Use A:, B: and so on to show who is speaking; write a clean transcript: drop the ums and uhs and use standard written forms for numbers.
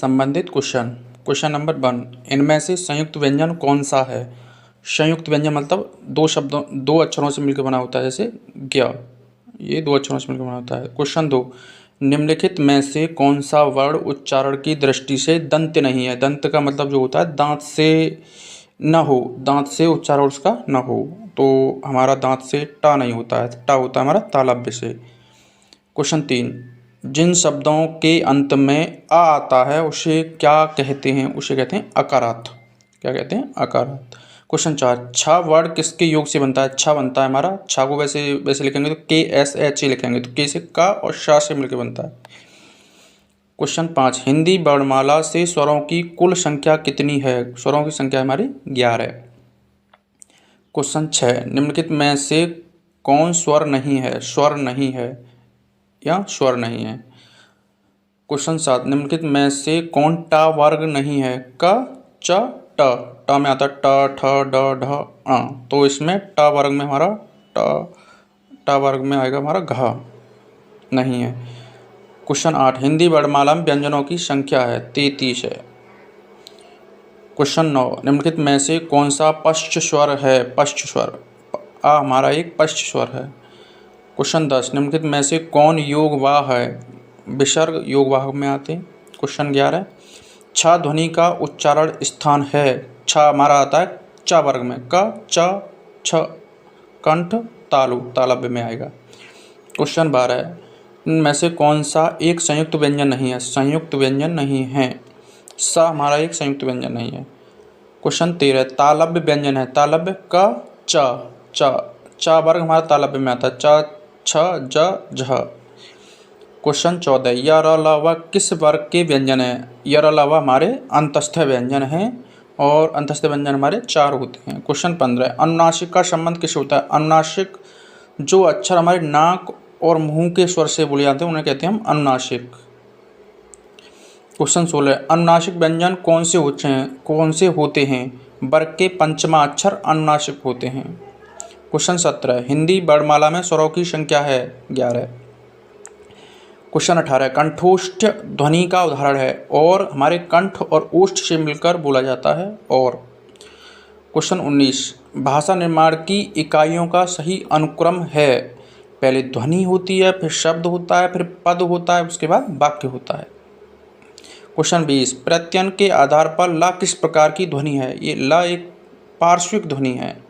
A: संबंधित question. Question number 1, इनमें से संयुक्त व्यंजन कौन सा है? संयुक्त व्यंजन मतलब दो अक्षरों से मिलकर बना होता है, जैसे ज्ञ, ये दो अक्षरों से मिलकर बना होता है। क्वेश्चन 2, निम्नलिखित में से कौन सा वर्ण उच्चारण की दृष्टि से दंत नहीं है? दंत का मतलब जो होता है दांत से न हो, दांत से उच्चारण उसका न हो, तो हमारा दांत से टा नहीं होता है, टा होता है हमारा तालव्य से। क्वेश्चन 3, जिन शब्दों के अंत में आ आता है उसे क्या कहते हैं? उसे कहते हैं अकारार्थ। क्या कहते हैं? अकारार्थ। क्वेश्चन 4, छा वर्ण किसके योग से बनता है? छा बनता है हमारा, छा को वैसे लिखेंगे तो KSH लिखेंगे, तो के से का और शा से मिलकर बनता है। क्वेश्चन 5, हिंदी वर्णमाला से स्वरों की कुल संख्या कितनी है? स्वरों की संख्या हमारी 11 है। क्वेश्चन 6, निम्नलिखित में से कौन स्वर नहीं है? स्वर नहीं है या स्वर नहीं है। क्वेश्चन 7, निम्नलिखित में से कौन टा वर्ग नहीं है? क, च, ट। ट में आता है ट, ठ, ड, ढ, अ, तो इसमें टा वर्ग में हमारा टा वर्ग में आएगा हमारा घ, नहीं है। क्वेश्चन 8, हिंदी वर्णमाला में व्यंजनों की संख्या है 33 है। क्वेश्चन 9, निम्नलिखित में से कौन सा पश्च स्वर है? पश्च स्वर, आ हमारा एक पश्च स्वर है। क्वेश्चन 10, निम्नलिखित में से कौन योगवाह है? विसर्ग योगवाह में आते हैं। क्वेश्चन 11, छ ध्वनि का उच्चारण स्थान है? छ हमारा आता है च वर्ग में, क, च, छ, कंठ, तालु, तालव्य में आएगा। क्वेश्चन 12, इनमें से कौन सा एक संयुक्त व्यंजन नहीं है? संयुक्त व्यंजन नहीं है, सा हमारा एक संयुक्त व्यंजन नहीं है। क्वेश्चन 13, तालव्य व्यंजन है? तालव्य क, च वर्ग हमारा तालव्य में आता है, च, छ, ज, झ। क्वेश्चन 14, य, र, ल, व किस वर्ग के व्यंजन है? य, र, ल, व हमारे अंतस्थ व्यंजन हैं और अंतस्थ व्यंजन हमारे 4 होते हैं। क्वेश्चन 15, अनुनासिक का संबंध किससे होता है? अनुनासिक जो अक्षर हमारे नाक और मुंह के स्वर से बोले जाते हैं उन्हें कहते हैं हम अनुनासिक। क्वेश्चन 16, अनुनासिक व्यंजन कौन से होते हैं? वर्ग के पंचमा अक्षर अनुनासिक होते हैं। क्वेश्चन 17, हिंदी वर्णमाला में स्वरों की संख्या है 11। क्वेश्चन 18, कंठोष्ठ ध्वनि का उदाहरण है? और हमारे कंठ और ओष्ठ से मिलकर बोला जाता है और। क्वेश्चन 19, भाषा निर्माण की इकाइयों का सही अनुक्रम है? पहले ध्वनि होती है, फिर शब्द होता है, फिर पद होता है, उसके बाद वाक्य होता है। क्वेश्चन 20, प्रत्ययन के आधार पर ला किस प्रकार की ध्वनि है? ये ला एक पार्श्विक ध्वनि है।